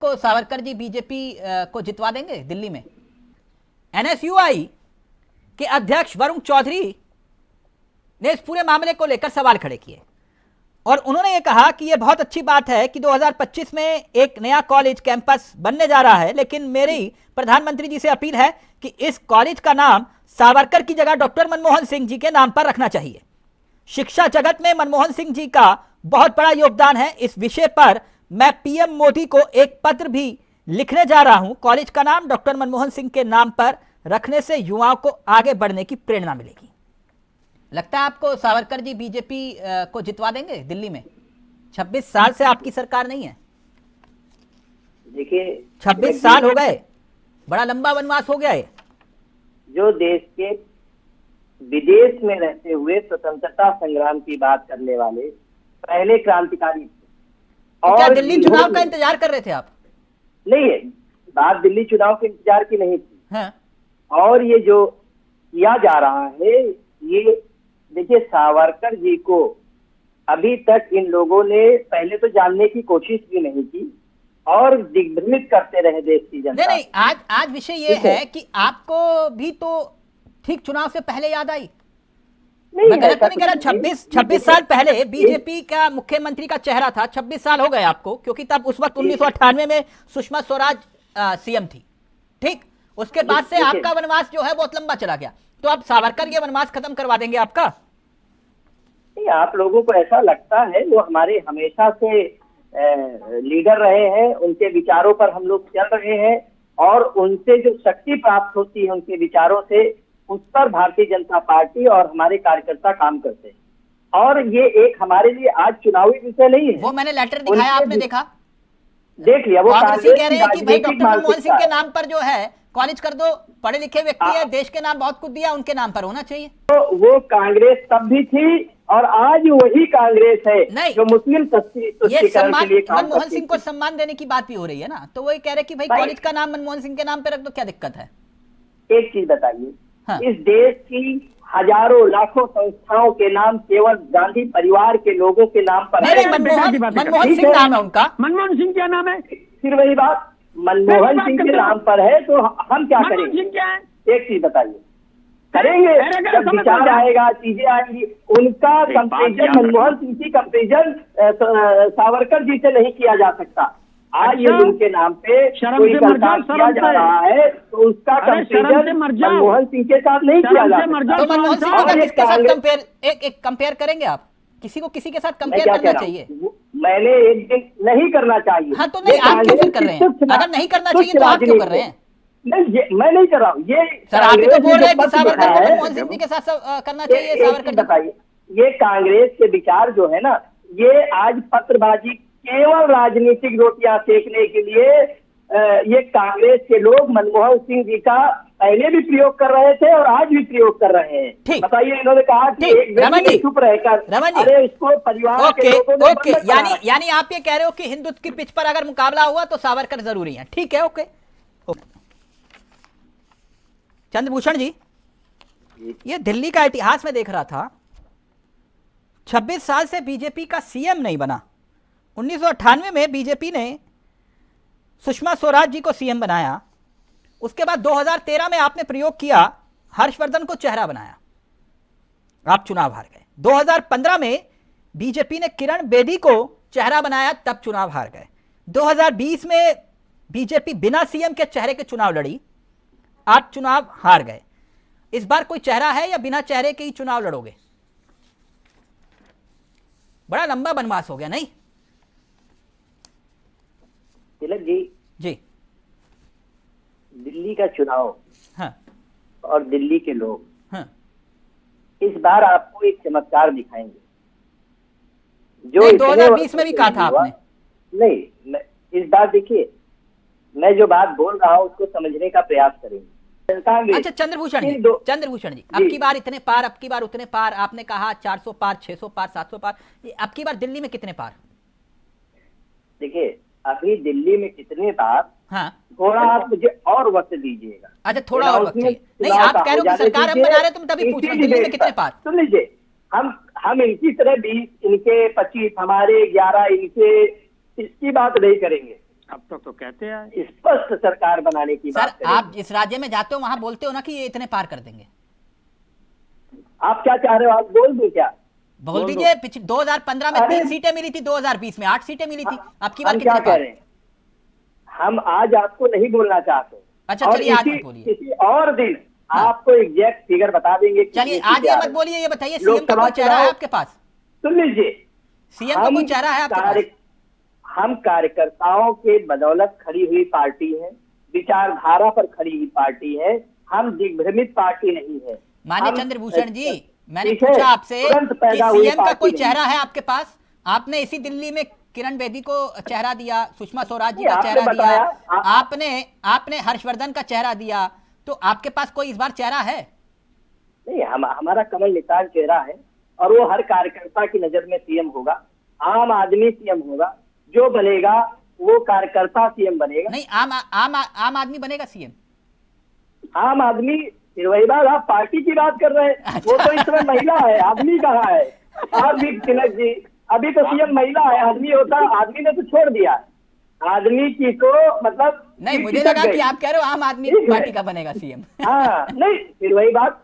को सावरकर जी बीजेपी को जितवा देंगे दिल्ली में। एनएसयूआई के अध्यक्ष वरुण चौधरी ने इस पूरे मामले को लेकर सवाल खड़े किए और उन्होंने ये कहा कि यह बहुत अच्छी बात है कि 2025 में एक नया कॉलेज कैंपस बनने जा रहा है, लेकिन मेरी प्रधानमंत्री जी से अपील है कि इस कॉलेज का नाम सावरकर की जगह डॉक्टर मनमोहन सिंह जी के नाम पर रखना चाहिए। शिक्षा जगत में मनमोहन सिंह जी का बहुत बड़ा योगदान है। इस विषय पर मैं पीएम मोदी को एक पत्र भी लिखने जा रहा हूं। कॉलेज का नाम डॉक्टर मनमोहन सिंह के नाम पर रखने से युवाओं को आगे बढ़ने की प्रेरणा मिलेगी। लगता है आपको सावरकर जी बीजेपी को जितवा देंगे दिल्ली में? 26 साल से आपकी सरकार नहीं है। देखिए 26 साल हो गए, बड़ा लंबा वनवास हो गया है। जो देश के विदेश में रहते हुए स्वतंत्रता संग्राम की बात करने वाले पहले क्रांतिकारी थे। तो क्या दिल्ली चुनाव का इंतजार कर रहे थे आप? नहीं है, बात दिल्ली चुनाव के इंतजार की नहीं थी। हाँ। और ये जो किया जा रहा है, ये देखिए सावरकर जी को अभी तक इन लोगों ने पहले तो जानने की कोशिश भी नहीं की और दिग्भ्रमित करते रहे देश की जनता। नहीं, आज विषय ये है कि आपको भी तो ठीक चुनाव से पहले याद आई। मैं गलत तो नहीं कह रहा। 26 साल पहले बीजेपी का मुख्यमंत्री का चेहरा था। 26 साल हो गए आपको, क्योंकि तब उस वक्त 1998 में सुषमा स्वराज सीएम थी। ठीक, उसके बाद से आपका वनवास जो है बहुत लंबा चला गया। तो अब सावरकर ये वनवास खत्म करवा देंगे आपका? नहीं, आप लोगों को ऐसा लगता है। वो हमारे हमेशा से लीडर रहे हैं, उनके विचारों पर हम लोग चल रहे हैं और उनसे जो शक्ति प्राप्त होती है उनके विचारों से, उस पर भारतीय जनता पार्टी और हमारे कार्यकर्ता काम करते हैं। और ये एक हमारे लिए आज चुनावी विषय नहीं है। वो मैंने लेटर दिखाया, आपने देखा? देख लिया। वो कांग्रेसी कह रहे हैं कि भाई डॉक्टर मनमोहन सिंह के नाम पर जो है कॉलेज कर दो, पढ़े लिखे व्यक्ति है, देश के नाम बहुत कुछ दिया, उनके नाम पर होना चाहिए। तो वो कांग्रेस तब भी थी और आज वही कांग्रेस है नहीं, जो मुस्लिम तुष्टीकरण के लिए काम मनमोहन सिंह को सम्मान देने की बात भी हो रही है ना, तो वही कह रहे कि भाई कॉलेज का नाम मनमोहन सिंह के नाम पे रख दो, क्या दिक्कत है? एक चीज बताइए। हाँ। इस देश की हजारों लाखों संस्थाओं के नाम केवल गांधी परिवार के लोगों के नाम पर नहीं, मनमोहन सिंह नाम है उनका। मनमोहन सिंह क्या नाम है? फिर वही बात, मनमोहन सिंह के नाम पर है, तो हम क्या करेंगे? क्या है? एक चीज बताइए। करेंगे, जब विचार आएगा, चीजें आएंगी। उनका कंपेरिजन मनमोहन सिंह की कंपेरिजन सावरकर जी से नहीं किया जा सकता। आज ये उनके नाम पे कोई सरकार किया जा रहा है, तो उसका कंपेरिजन मनमोहन सिंह के साथ नहीं किया जा सकता। तो मनमोहन सिंह को किसके साथ कंपेयर करेंगे आप? किसी को किसी के साथ कंपेयर करना चाहिए। मैंने एक दिन नहीं करना चाहिए। हाँ, तो नहीं, आप क्यों फिर कर रहे हैं? अगर नहीं करना चाहिए तो आप क्यों कर रहे हैं? नहीं, मैं नहीं कर रहा हूँ। ये सर, आप भी तो बोल रहे हैं कि सावरकर को मनमोहन सिंह जी के साथ करना चाहिए। सावरकर बताइए, ये कांग्रेस के विचार जो है ना, ये आज पत्रबाजी केवल राजनीतिक रोटियां सेकने के लिए ये कांग्रेस के लोग मनमोहन सिंह जी का पहले भी प्रयोग कर रहे थे और आज भी प्रयोग कर रहे हैं। बताइए, इन्होंने कहा कि एक व्यक्ति चुप रहकर, अरे इसको परिवार के लोगों ने यानी आप ये कह रहे हो कि हिंदुत्व की पिच पर अगर मुकाबला हुआ तो सावरकर जरूरी है। ठीक है, ओके। चंद्रभूषण जी, ये दिल्ली का इतिहास में देख रहा था। 26 साल से बीजेपी का सीएम नहीं बना। 1998 में बीजेपी ने सुषमा स्वराज जी को सीएम बनाया। उसके बाद 2013 में आपने प्रयोग किया, हर्षवर्धन को चेहरा बनाया, आप चुनाव हार गए। 2015 में बीजेपी ने किरण बेदी को चेहरा बनाया, तब चुनाव हार गए। 2020 में बीजेपी बिना सीएम के चेहरे के चुनाव लड़ी, आप चुनाव हार गए। इस बार कोई चेहरा है या बिना चेहरे के ही चुनाव लड़ोगे? बड़ा लंबा वनवास हो गया नहीं? तिलक जी, दिल्ली का चुनाव, हाँ, और दिल्ली के लोग, हाँ, इस बार आपको एक चमत्कार दिखाएंगे जो 2020 में भी कहा था आपने। नहीं, इस बार देखिए, मैं जो बात बोल रहा हूं उसको समझने का प्रयास करेंगे। अच्छा चंद्रभूषण जी, अब की बार इतने पार, अब की बार उतने पार, आपने कहा 400 पार, 600 पार, 700 पार, अब की बार दिल्ली में कितने पार? देखिए, अभी दिल्ली में कितने पार, हाँ, थोड़ा आप मुझे और वक्त दीजिएगा। अच्छा, थोड़ा और वक्त चाहिए। नहीं, आप कह रहे हो कि सरकार हम बना रहे, तुम तभी पूछ रहे हो दिल्ली में कितने पार? सुन लीजिए, हम इनकी तरह 20, इनके 25, हमारे 11, इनके, इसकी बात नहीं करेंगे। अब तक तो कहते हैं। स्पष्ट सरकार बनाने की बात सर करेंगे। आप जिस राज्य में जाते हो वहां बोलते हो ना कि ये इतने पार कर देंगे। आप क्या चाह रहे हो, आप बोल दूं क्या? बोल दीजिए। 2015 में अरे 3 सीटें मिली थी, 2020 में 8 सीटें मिली थी, आपकी बार हम क्या कितने कह पार? रहे हैं, हम आज आपको नहीं बोलना चाहते। अच्छा, और चलिए आज मत बोलिए। किसी और दिन हाँ। आपको एग्जैक्ट फिगर बता देंगे। चलिए कितनी आज सीटें ये आ मत रही हैं। बोलिए, ये बताइए सीएम का लोकसभा कोई चेहरा है चुनाव आपके पास? सुन लीजिए, सीएम का कोई चेहरा है आपके पास? हम कार्यकर्ताओं के बदौलत खड़ी हुई पार्टी है, विचारधारा पर खड़ी हुई पार्टी है, हम दिग्भ्रमित पार्टी नहीं है। मान्य हम- चंद्रभूषण जी, मैंने ठीक है, पूछा आपसे तुरंत कि पैदा हुई सीएम का पार्टी कोई नहीं। चेहरा है आपके पास? आपने इसी दिल्ली में किरण बेदी को चेहरा दिया, सुषमा स्वराज जी नहीं, का आपने चेहरा दिया, बताया, आपने हर्षवर्धन का चेहरा दिया, तो आपके पास कोई इस बार चेहरा है? नहीं, हमारा कमल निशान चेहरा है और वो हर कार्यकर्ता की नजर में सीएम होगा। आम आदमी सीएम होगा, जो बनेगा वो कार्यकर्ता सीएम बनेगा। नहीं, आम आदमी बनेगा सीएम? आम आदमी फिर वही बात, आप पार्टी की बात कर रहे हैं। वो तो इस समय महिला है, आदमी कहाँ है? आप भी तिलक जी, अभी तो सीएम महिला है, आदमी होता, आदमी ने तो छोड़ दिया। आदमी की तो मतलब नहीं, मुझे खिसक लगा गई। कि आप कह रहे हो आम आदमी ठीक है। पार्टी का बनेगा सीएम। हाँ, नहीं फिर वही बात,